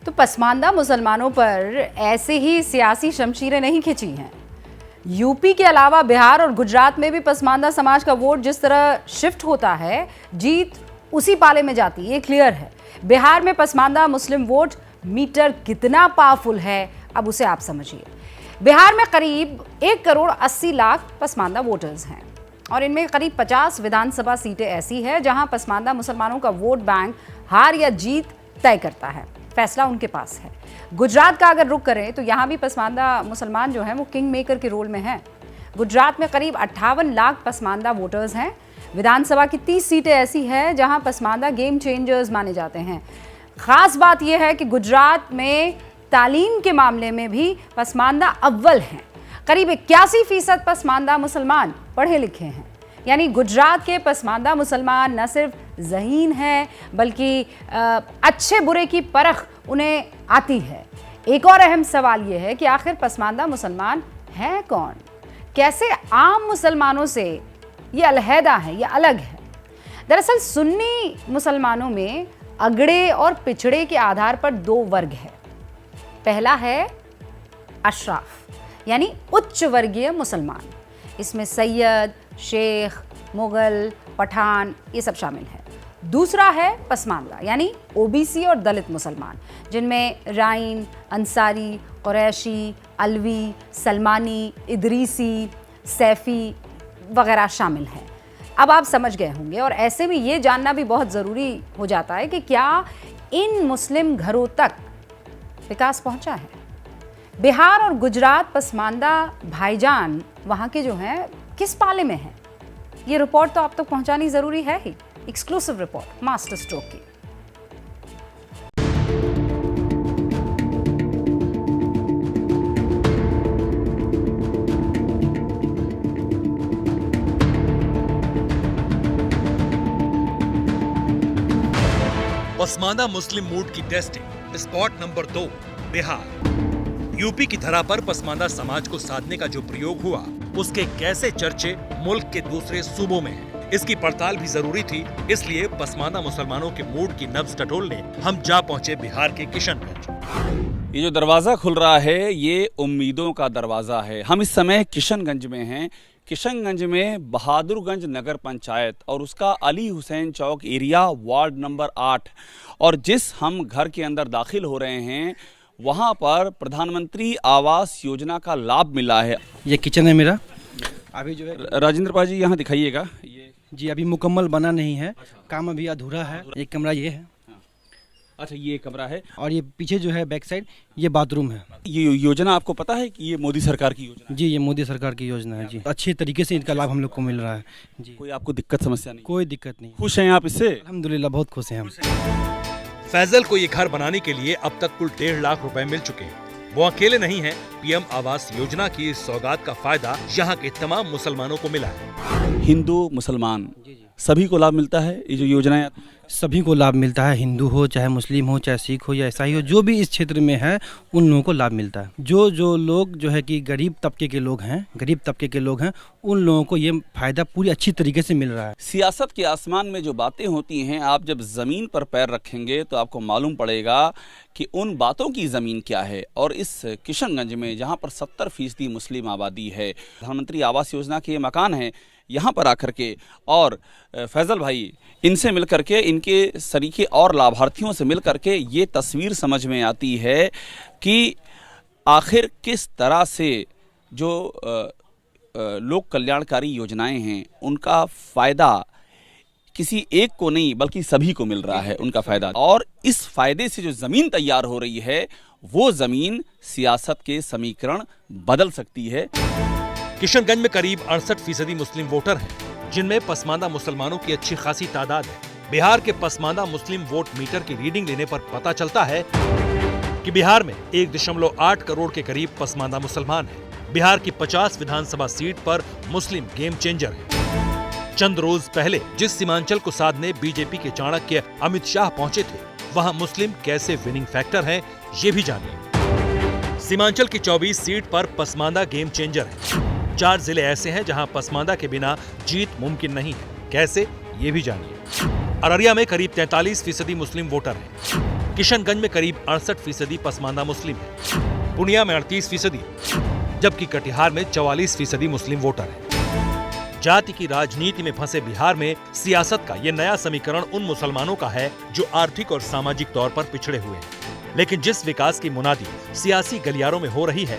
तो पसमानदा मुसलमानों पर ऐसे ही सियासी शमशीरें नहीं खिंची हैं। यूपी के अलावा बिहार और गुजरात में भी पसमानदा समाज का वोट जिस तरह शिफ्ट होता है, जीत उसी पाले में जाती है, ये क्लियर है। बिहार में पसमानदा मुस्लिम वोट मीटर कितना पावरफुल है, अब उसे आप समझिए। बिहार में करीब 1,80,00,000 पसमानदा वोटर्स हैं और इनमें करीब 50 विधानसभा सीटें ऐसी हैं जहां पसमानदा मुसलमानों का वोट बैंक हार या जीत तय करता है, फैसला उनके पास है। गुजरात का अगर रुख करें तो यहाँ भी पसमानदा मुसलमान जो हैं वो किंग मेकर के रोल में हैं। गुजरात में करीब 58 लाख पसमानदा वोटर्स हैं। विधानसभा की 30 सीटें ऐसी हैं जहां पसमानदा गेम चेंजर्स माने जाते हैं। खास बात यह है कि गुजरात में तालीम के मामले में भी पसमानदा अव्वल हैं। करीब 81% पसमानदा मुसलमान पढ़े लिखे हैं, यानी गुजरात के पसमानदा मुसलमान न सिर्फ ज़हीन हैं बल्कि अच्छे बुरे की परख उन्हें आती है। एक और अहम सवाल यह है कि आखिर पसमानदा मुसलमान हैं कौन? कैसे आम मुसलमानों से ये अलहदा है, ये अलग है? दरअसल सुन्नी मुसलमानों में अगड़े और पिछड़े के आधार पर 2 वर्ग है। पहला है अशराफ, यानी उच्च वर्गीय मुसलमान। इसमें सैयद, शेख, मुगल, पठान ये सब शामिल है। दूसरा है पसमानदा, यानी ओबीसी और दलित मुसलमान, जिनमें राइन, अंसारी, कुरैशी, अलवी, सलमानी, इदरीसी, सैफी वगैरह शामिल हैं। अब आप समझ गए होंगे, और ऐसे में ये जानना भी बहुत ज़रूरी हो जाता है कि क्या इन मुस्लिम घरों तक विकास पहुंचा है? बिहार और गुजरात पसमानदा भाईजान वहाँ के जो हैं किस पाले में हैं? ये रिपोर्ट तो आप तक पहुंचानी ज़रूरी है ही। एक्सक्लूसिव रिपोर्ट मास्टर स्ट्रोक की। पसमानदा मुस्लिम मूड की testing spot number 2 Bihar. UP की धरा पर पसमानदा समाज को साधने का जो प्रयोग हुआ, उसके कैसे चर्चे मुल्क के दूसरे सूबों में हैं, इसकी पड़ताल भी जरूरी थी। इसलिए पसमानदा मुसलमानों के मूड की नब्ज टटोलने हम जा पहुंचे बिहार के किशनगंज। ये जो दरवाजा खुल रहा है, ये उम्मीदों का दरवाजा है। हम इस समय किशनगंज में हैं। किशनगंज में बहादुरगंज नगर पंचायत और उसका अली हुसैन चौक एरिया, वार्ड नंबर 8, और जिस हम घर के अंदर दाखिल हो रहे हैं वहाँ पर प्रधानमंत्री आवास योजना का लाभ मिला है। ये किचन है मेरा। अभी जो है राजेंद्र पाजी यहाँ दिखाइएगा। ये जी अभी मुकम्मल बना नहीं है, काम अभी अधूरा है। एक कमरा ये है। अच्छा, ये कमरा है, और ये पीछे जो है बैक साइड ये बाथरूम है। ये योजना आपको पता है कि ये मोदी सरकार की योजना है? जी ये मोदी सरकार की योजना है जी। अच्छे तरीके से इनका लाभ हम लोग को मिल रहा है जी। कोई आपको दिक्कत समस्या नहीं? कोई दिक्कत नहीं। खुश हैं आप इससे? अल्हम्दुलिल्लाह बहुत खुश हैं हम। फैजल को ये घर बनाने के लिए अब तक कुल 1.5 लाख रुपए मिल चुके हैं। वो अकेले नहीं हैं। पीएम आवास योजना की इस सौगात का फायदा यहाँ के तमाम मुसलमानों को मिला है। हिंदू मुसलमान सभी को लाभ मिलता है ये जो योजनाएं? सभी को लाभ मिलता है, हिंदू हो चाहे मुस्लिम हो चाहे सिख हो या ईसाई हो, जो भी इस क्षेत्र में है उन लोगों को लाभ मिलता है। जो लोग जो है कि गरीब तबके के लोग हैं, उन लोगों को ये फायदा पूरी अच्छी तरीके से मिल रहा है। सियासत के आसमान में जो बातें होती हैं, आप जब ज़मीन पर पैर रखेंगे तो आपको मालूम पड़ेगा कि उन बातों की ज़मीन क्या है। और इस किशनगंज में जहाँ पर 70% मुस्लिम आबादी है, प्रधानमंत्री आवास योजना के ये मकान हैं, यहाँ पर आकर के और फैज़ल भाई इनसे मिल करके, इनके सरीके और लाभार्थियों से मिल करके ये तस्वीर समझ में आती है कि आखिर किस तरह से जो लोक कल्याणकारी योजनाएं हैं उनका फ़ायदा किसी एक को नहीं बल्कि सभी को मिल रहा है उनका फ़ायदा। और इस फ़ायदे से जो ज़मीन तैयार हो रही है, वो ज़मीन सियासत के समीकरण बदल सकती है। किशनगंज में करीब 68% मुस्लिम वोटर हैं, जिनमें पसमानदा मुसलमानों की अच्छी खासी तादाद है। बिहार के पसमानदा मुस्लिम वोट मीटर की रीडिंग लेने पर पता चलता है कि बिहार में 1.8 करोड़ के करीब पसमानदा मुसलमान हैं। बिहार की 50 विधानसभा सीट पर मुस्लिम गेम चेंजर हैं। चंद रोज पहले जिस सीमांचल को साधने बीजेपी के चाणक्य अमित शाह पहुंचे थे, वहां मुस्लिम कैसे विनिंग फैक्टर हैं, ये भी जानिए। सीमांचल की 24 सीट पर पसमानदा गेम चेंजर है। 4 जिले ऐसे हैं जहां पसमानदा के बिना जीत मुमकिन नहीं है। कैसे, ये भी जानिए। अररिया में करीब 43% मुस्लिम वोटर हैं। किशनगंज में करीब 68% पसमानदा मुस्लिम है, पूर्णिया में 38%, जबकि कटिहार में 44% मुस्लिम वोटर हैं। जाति की राजनीति में फंसे बिहार में सियासत का ये नया समीकरण उन मुसलमानों का है जो आर्थिक और सामाजिक तौर पर पिछड़े हुए हैं। लेकिन जिस विकास की मुनादी सियासी गलियारों में हो रही है,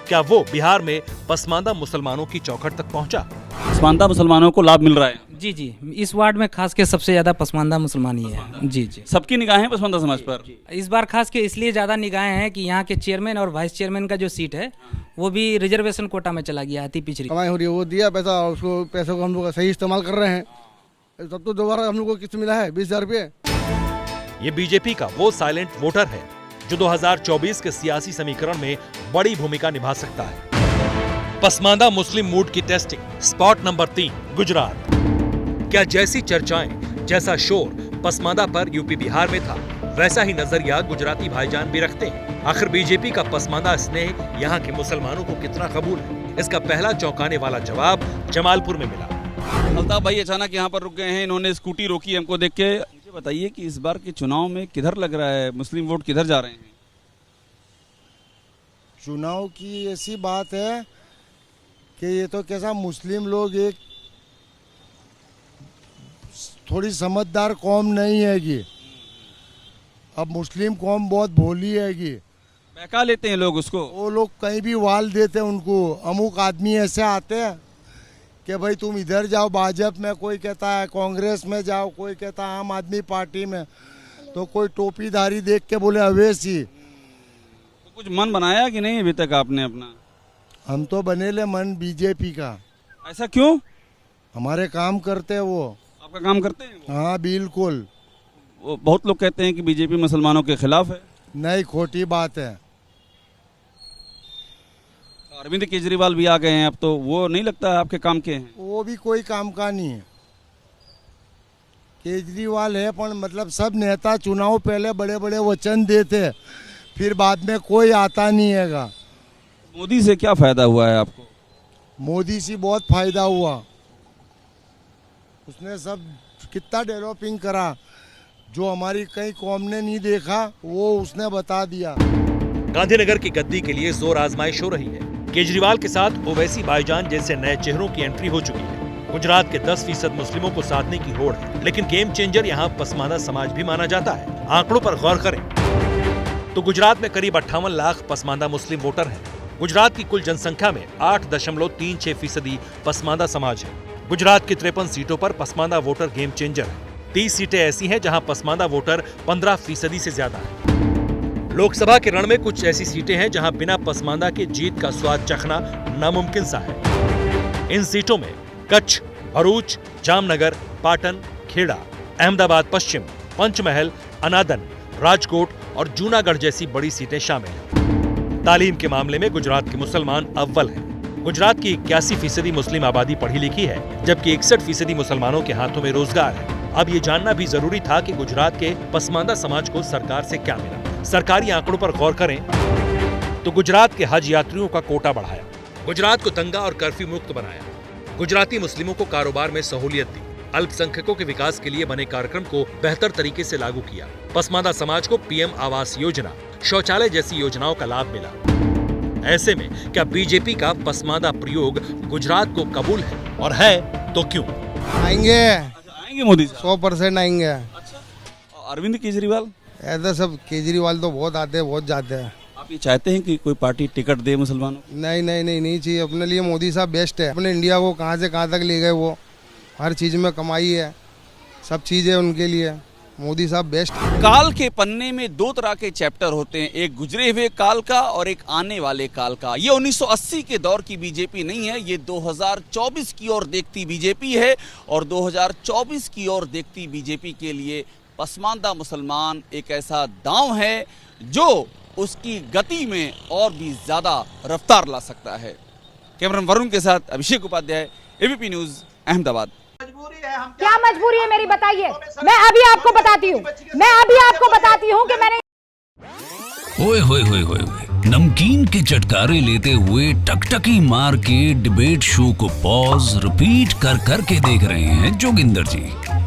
क्या वो बिहार में पसमानदा मुसलमानों की चौखट तक पहुंचा? पसमानदा मुसलमानों को लाभ मिल रहा है। जी जी, इस वार्ड में खास के सबसे ज़्यादा पसमानदा मुसलमान ही है। जी जी, सबकी निगाहें पसमानदा समाज पर। इस बार खास के इसलिए ज़्यादा निगाहें हैं कि यहाँ के चेयरमैन और वाइस चेयरमैन का जो सीट है वो भी रिजर्वेशन कोटा में चला गया, अति पिछड़ी कमाई हो रही है, वो दिया पैसा, उसको पैसों को हम लोग सही इस्तेमाल कर रहे हैं। तब तो दोबारा हम लोग को किस्त मिला है 20,000 रुपये। ये बीजेपी का वो साइलेंट वोटर है जो 2024 के सियासी समीकरण में बड़ी भूमिका निभा सकता है। पसमानदा मुस्लिम मूड की टेस्टिंग, स्पॉट नंबर 3, गुजरात। क्या जैसी चर्चाएं, जैसा शोर पसमानदा पर यूपी बिहार में था, वैसा ही नजरिया गुजराती भाईजान भी रखते हैं? आखिर बीजेपी का पसमानदा स्नेह यहाँ के मुसलमानों को कितना कबूल है? इसका पहला चौंकाने वाला जवाब जमालपुर में मिला। अल्ताफ भाई अचानक यहाँ पर रुक गए हैं, इन्होंने स्कूटी रोकी हमको देख के। मुझे बताइए कि इस बार के चुनाव में किधर लग रहा है, मुस्लिम वोट किधर जा रहे हैं? चुनाव की ऐसी बात है कि ये तो कैसा मुस्लिम लोग एक थोड़ी समझदार कौम नहीं हैगी। अब मुस्लिम कौम बहुत भोली हैगी, बहका लेते हैं लोग उसको। वो लोग कहीं भी वाल देते हैं उनको। अमुक आदमी ऐसे आते हैं कि भाई तुम इधर जाओ भाजपा में, कोई कहता है कांग्रेस में जाओ, कोई कहता है आम आदमी पार्टी में, तो कोई टोपीधारी देख के बोले अवैसी। तो कुछ मन बनाया कि नहीं अभी तक आपने अपना? हम तो बनेले मन बीजेपी का। ऐसा क्यों? हमारे काम करते हैं वो। आपका काम करते हैं वो? हाँ बिल्कुल। वो बहुत लोग कहते हैं कि बीजेपी मुसलमानों के खिलाफ है। नहीं, खोटी बात है। अरविंद केजरीवाल भी आ गए हैं, अब तो वो नहीं लगता है आपके काम के हैं? वो भी कोई काम का नहीं है। केजरीवाल है पर मतलब सब नेता चुनाव पहले बड़े बड़े वचन देते, फिर बाद में कोई आता नहीं हैगा। मोदी से क्या फायदा हुआ है आपको? मोदी से बहुत फायदा हुआ। उसने सब कितना डेवलपिंग करा, जो हमारी कई कौम ने नहीं देखा वो उसने बता दिया। गांधीनगर की गद्दी के लिए जोर आजमाइश हो रही है। केजरीवाल के साथ ओवैसी भाईजान जैसे नए चेहरों की एंट्री हो चुकी है। गुजरात के 10% मुस्लिमों को साधने की होड़ है, लेकिन गेम चेंजर यहाँ पसमानदा समाज भी माना जाता है। आंकड़ों पर गौर करें तो गुजरात में करीब 58 लाख पसमानदा मुस्लिम वोटर हैं। गुजरात की कुल जनसंख्या में 8.36% पसमानदा समाज है। गुजरात की 53 सीटों पर पसमानदा वोटर गेम चेंजर है। 30 सीटें ऐसी हैं जहां पसमानदा वोटर 15% से ज्यादा है। लोकसभा के रण में कुछ ऐसी सीटें हैं जहां बिना पसमानदा के जीत का स्वाद चखना नामुमकिन सा है। इन सीटों में कच्छ, भरूच, जामनगर, पाटन, खेड़ा, अहमदाबाद पश्चिम, पंचमहल, अनादन, राजकोट और जूनागढ़ जैसी बड़ी सीटें शामिल हैं। तालीम के मामले में गुजरात के मुसलमान अव्वल हैं। गुजरात की 81% मुस्लिम आबादी पढ़ी लिखी है, जबकि 61% मुसलमानों के हाथों में रोजगार है। अब ये जानना भी जरूरी था कि गुजरात के पसमानदा समाज को सरकार से क्या मिला। सरकारी आंकड़ों पर गौर करें तो गुजरात के हज यात्रियों का कोटा बढ़ाया, गुजरात को दंगा और कर्फ्यू मुक्त बनाया, गुजराती मुस्लिमों को कारोबार में सहूलियत दी, अल्पसंख्यकों के विकास के लिए बने कार्यक्रम को बेहतर तरीके से लागू किया। पसमानदा समाज को पीएम आवास योजना, शौचालय जैसी योजनाओं का लाभ मिला। ऐसे में क्या बीजेपी का पसमानदा प्रयोग गुजरात को कबूल है, और है तो क्यों? आएंगे मोदी साहब? 100% आएंगे। अच्छा, अरविंद केजरीवाल? ऐसा सब केजरीवाल तो बहुत आते हैं, बहुत जाते हैं। आप ये चाहते हैं कि कोई पार्टी टिकट दे मुसलमानों को? नहीं चाहिए। अपने लिए मोदी साहब बेस्ट है। अपने इंडिया को कहाँ से कहाँ तक ले गए, वो हर चीज में कमाई है, सब चीजें उनके लिए। मोदी साहब बेस्ट। काल के पन्ने में दो तरह के चैप्टर होते हैं, एक गुजरे हुए काल का और एक आने वाले काल का। ये 1980 के दौर की बीजेपी नहीं है, ये 2024 की ओर देखती बीजेपी है। और 2024 की ओर देखती बीजेपी के लिए पसमानदा मुसलमान एक ऐसा दांव है जो उसकी गति में और भी ज्यादा रफ्तार ला सकता है। कैमरामैन वरुण के साथ अभिषेक उपाध्याय, एबीपी न्यूज, अहमदाबाद। क्या मजबूरी है मेरी, बताइए। मैं अभी आपको बताती हूँ कि मैंने ओए होए होए होए होए, नमकीन के चटकारे लेते हुए टकटकी मार के डिबेट शो को पॉज रिपीट कर कर के देख रहे हैं जोगिंदर जी।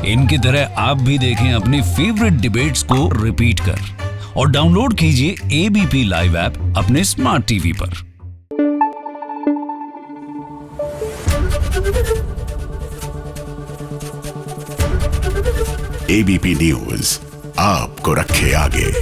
इनकी तरह आप भी देखें अपनी फेवरेट डिबेट्स को रिपीट कर, और डाउनलोड कीजिए एबीपी लाइव ऐप अपने स्मार्ट टीवी पर। एबीपी न्यूज आपको रखे आगे।